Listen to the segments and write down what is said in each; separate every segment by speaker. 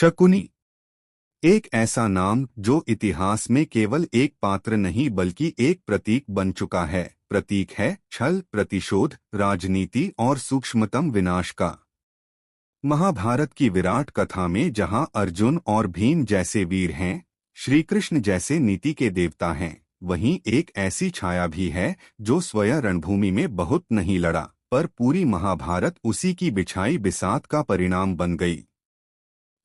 Speaker 1: शकुनी एक ऐसा नाम जो इतिहास में केवल एक पात्र नहीं बल्कि एक प्रतीक बन चुका है। प्रतीक है छल, प्रतिशोध, राजनीति और सूक्ष्मतम विनाश का। महाभारत की विराट कथा में जहां अर्जुन और भीम जैसे वीर हैं, श्री कृष्ण जैसे नीति के देवता हैं, वहीं एक ऐसी छाया भी है जो स्वयं रणभूमि में बहुत नहीं लड़ा, पर पूरी महाभारत उसी की बिछाई बिसात का परिणाम बन गई।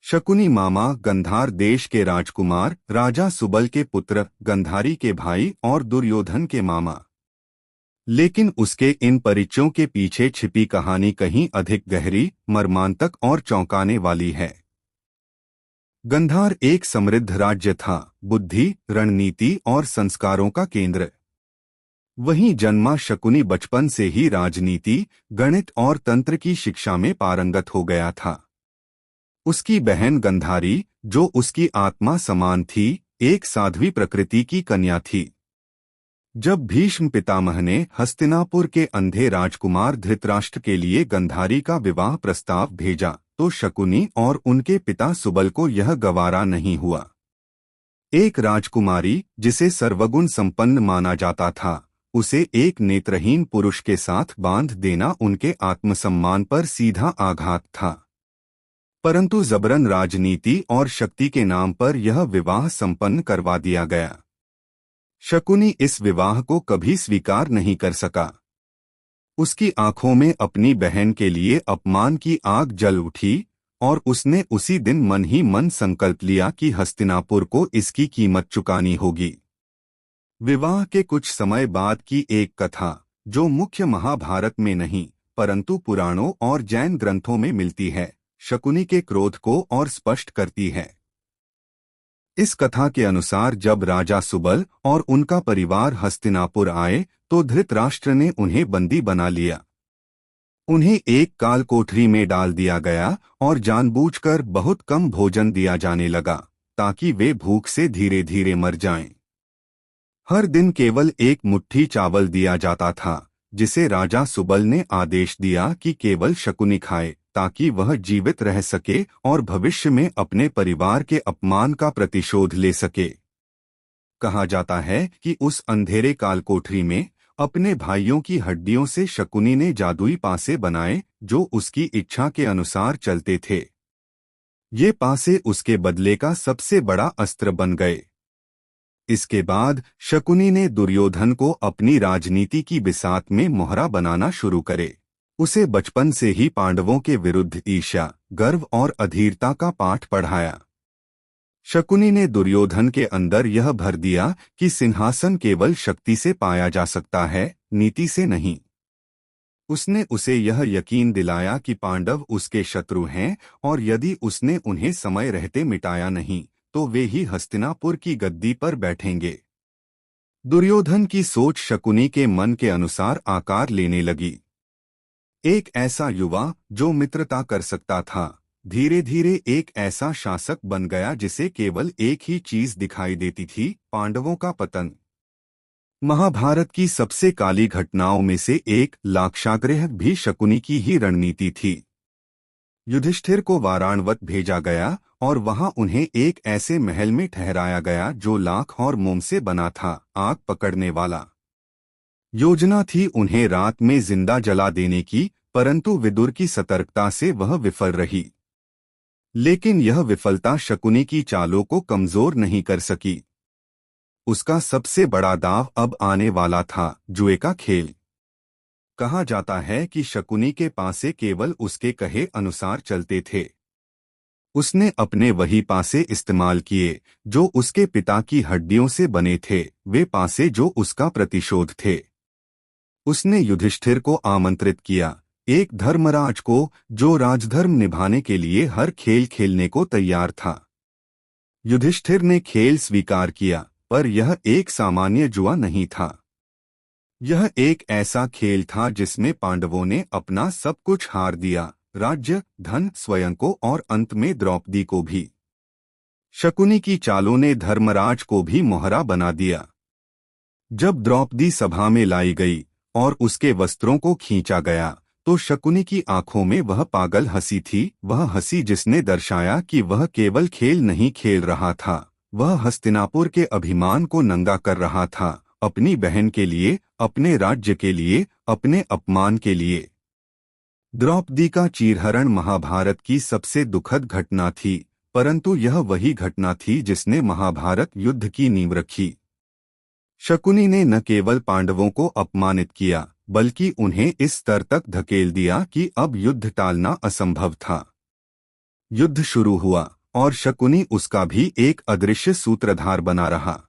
Speaker 1: शकुनी मामा गंधार देश के राजकुमार, राजा सुबल के पुत्र, गंधारी के भाई और दुर्योधन के मामा। लेकिन उसके इन परिचयों के पीछे छिपी कहानी कहीं अधिक गहरी, मर्मांतक और चौंकाने वाली है। गंधार एक समृद्ध राज्य था, बुद्धि, रणनीति और संस्कारों का केंद्र। वहीं जन्मा शकुनी बचपन से ही राजनीति, गणित और तंत्र की शिक्षा में पारंगत हो गया था। उसकी बहन गंधारी, जो उसकी आत्मा समान थी, एक साध्वी प्रकृति की कन्या थी। जब भीष्म पितामह ने हस्तिनापुर के अंधे राजकुमार धृतराष्ट्र के लिए गंधारी का विवाह प्रस्ताव भेजा, तो शकुनी और उनके पिता सुबल को यह गवारा नहीं हुआ। एक राजकुमारी, जिसे सर्वगुण संपन्न माना जाता था, उसे एक नेत्रहीन पुरुष के साथ बांध देना उनके आत्मसम्मान पर सीधा आघात था। परंतु जबरन राजनीति और शक्ति के नाम पर यह विवाह संपन्न करवा दिया गया। शकुनी इस विवाह को कभी स्वीकार नहीं कर सका। उसकी आंखों में अपनी बहन के लिए अपमान की आग जल उठी और उसने उसी दिन मन ही मन संकल्प लिया कि हस्तिनापुर को इसकी कीमत चुकानी होगी। विवाह के कुछ समय बाद की एक कथा, जो मुख्य महाभारत में नहीं परंतु पुराणों और जैन ग्रंथों में मिलती है, शकुनी के क्रोध को और स्पष्ट करती है। इस कथा के अनुसार जब राजा सुबल और उनका परिवार हस्तिनापुर आए, तो धृतराष्ट्र ने उन्हें बंदी बना लिया। उन्हें एक काल कोठरी में डाल दिया गया और जानबूझकर बहुत कम भोजन दिया जाने लगा, ताकि वे भूख से धीरे धीरे मर जाएं। हर दिन केवल एक मुट्ठी चावल दिया जाता था, जिसे राजा सुबल ने आदेश दिया कि केवल शकुनी खाए, ताकि वह जीवित रह सके और भविष्य में अपने परिवार के अपमान का प्रतिशोध ले सके। कहा जाता है कि उस अंधेरे काल कोठरी में अपने भाइयों की हड्डियों से शकुनी ने जादुई पासे बनाए, जो उसकी इच्छा के अनुसार चलते थे। ये पासे उसके बदले का सबसे बड़ा अस्त्र बन गए। इसके बाद शकुनी ने दुर्योधन को अपनी राजनीति की बिसात में मोहरा बनाना शुरू करे। उसे बचपन से ही पांडवों के विरुद्ध ईर्ष्या, गर्व और अधीरता का पाठ पढ़ाया। शकुनी ने दुर्योधन के अंदर यह भर दिया कि सिंहासन केवल शक्ति से पाया जा सकता है, नीति से नहीं। उसने उसे यह यकीन दिलाया कि पांडव उसके शत्रु हैं और यदि उसने उन्हें समय रहते मिटाया नहीं, तो वे ही हस्तिनापुर की गद्दी पर बैठेंगे। दुर्योधन की सोच शकुनी के मन के अनुसार आकार लेने लगी। एक ऐसा युवा जो मित्रता कर सकता था, धीरे धीरे एक ऐसा शासक बन गया जिसे केवल एक ही चीज दिखाई देती थी, पांडवों का पतन। महाभारत की सबसे काली घटनाओं में से एक, लाक्षागृह, भी शकुनी की ही रणनीति थी। युधिष्ठिर को वाराणवत भेजा गया और वहां उन्हें एक ऐसे महल में ठहराया गया जो लाख और मोम से बना था, आग पकड़ने वाला। योजना थी उन्हें रात में जिंदा जला देने की, परंतु विदुर की सतर्कता से वह विफल रही। लेकिन यह विफलता शकुनी की चालों को कमजोर नहीं कर सकी। उसका सबसे बड़ा दांव अब आने वाला था, जुए का खेल। कहा जाता है कि शकुनी के पासे केवल उसके कहे अनुसार चलते थे। उसने अपने वही पासे इस्तेमाल किए जो उसके पिता की हड्डियों से बने थे, वे पासे जो उसका प्रतिशोध थे। उसने युधिष्ठिर को आमंत्रित किया, एक धर्मराज को जो राजधर्म निभाने के लिए हर खेल खेलने को तैयार था। युधिष्ठिर ने खेल स्वीकार किया, पर यह एक सामान्य जुआ नहीं था। यह एक ऐसा खेल था जिसमें पांडवों ने अपना सब कुछ हार दिया, राज्य, धन, स्वयं को और अंत में द्रौपदी को भी। शकुनी की चालों ने धर्मराज को भी मोहरा बना दिया। जब द्रौपदी सभा में लाई गई और उसके वस्त्रों को खींचा गया, तो शकुनी की आंखों में वह पागल हंसी थी, वह हंसी जिसने दर्शाया कि वह केवल खेल नहीं खेल रहा था, वह हस्तिनापुर के अभिमान को नंगा कर रहा था, अपनी बहन के लिए, अपने राज्य के लिए, अपने अपमान के लिए। द्रौपदी का चीरहरण महाभारत की सबसे दुखद घटना थी, परंतु यह वही घटना थी जिसने महाभारत युद्ध की नींव रखी। शकुनी ने न केवल पांडवों को अपमानित किया, बल्कि उन्हें इस स्तर तक धकेल दिया कि अब युद्ध टालना असंभव था। युद्ध शुरू हुआ और शकुनी उसका भी एक अदृश्य सूत्रधार बना रहा।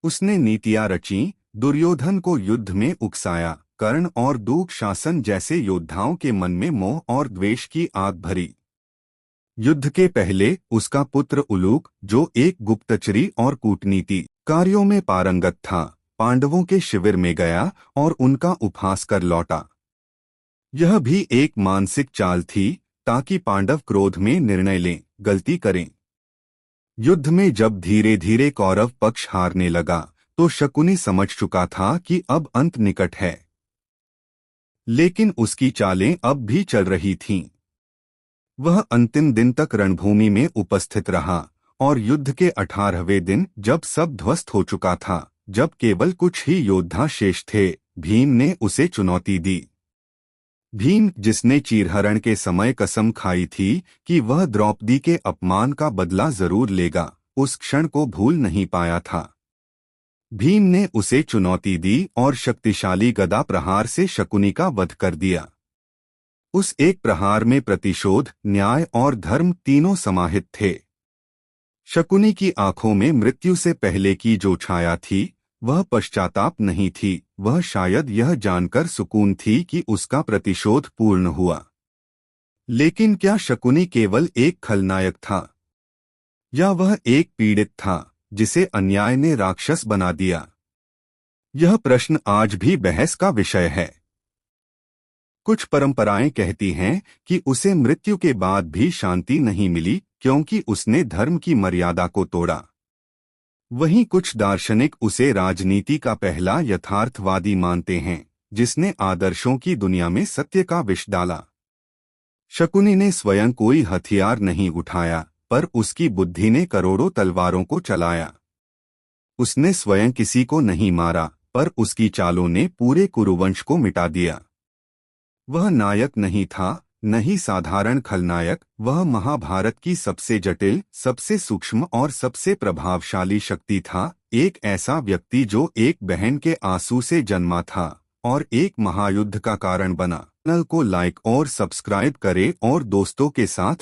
Speaker 1: उसने नीतियां रची, दुर्योधन को युद्ध में उकसाया, कर्ण और दुःशासन जैसे योद्धाओं के मन में मोह और द्वेष की आग भरी। युद्ध के पहले उसका पुत्र उलूक, जो एक गुप्तचरी और कूटनीति कार्यों में पारंगत था, पांडवों के शिविर में गया और उनका उपहास कर लौटा। यह भी एक मानसिक चाल थी, ताकि पांडव क्रोध में निर्णय लें, गलती करें। युद्ध में जब धीरे धीरे कौरव पक्ष हारने लगा, तो शकुनी समझ चुका था कि अब अंत निकट है। लेकिन उसकी चालें अब भी चल रही थीं। वह अंतिम दिन तक रणभूमि में उपस्थित रहा और युद्ध के 18वें दिन, जब सब ध्वस्त हो चुका था, जब केवल कुछ ही योद्धा शेष थे, भीम ने उसे चुनौती दी। भीम, जिसने चीरहरण के समय कसम खाई थी कि वह द्रौपदी के अपमान का बदला जरूर लेगा, उस क्षण को भूल नहीं पाया था। भीम ने उसे चुनौती दी और शक्तिशाली गदा प्रहार से शकुनी का वध कर दिया। उस एक प्रहार में प्रतिशोध, न्याय और धर्म तीनों समाहित थे। शकुनी की आंखों में मृत्यु से पहले की जो छाया थी, वह पश्चाताप नहीं थी, वह शायद यह जानकर सुकून थी कि उसका प्रतिशोध पूर्ण हुआ। लेकिन क्या शकुनी केवल एक खलनायक था, या वह एक पीड़ित था जिसे अन्याय ने राक्षस बना दिया? यह प्रश्न आज भी बहस का विषय है। कुछ परंपराएं कहती हैं कि उसे मृत्यु के बाद भी शांति नहीं मिली, क्योंकि उसने धर्म की मर्यादा को तोड़ा। वहीं कुछ दार्शनिक उसे राजनीति का पहला यथार्थवादी मानते हैं, जिसने आदर्शों की दुनिया में सत्य का विष डाला। शकुनी ने स्वयं कोई हथियार नहीं उठाया, पर उसकी बुद्धि ने करोड़ों तलवारों को चलाया। उसने स्वयं किसी को नहीं मारा, पर उसकी चालों ने पूरे कुरुवंश को मिटा दिया। वह नायक नहीं था, न ही साधारण खलनायक, वह महाभारत की सबसे जटिल, सबसे सूक्ष्म और सबसे प्रभावशाली शक्ति था। एक ऐसा व्यक्ति जो एक बहन के आंसू से जन्मा था और एक महायुद्ध का कारण बना। चैनल को लाइक और सब्सक्राइब करें और दोस्तों के साथ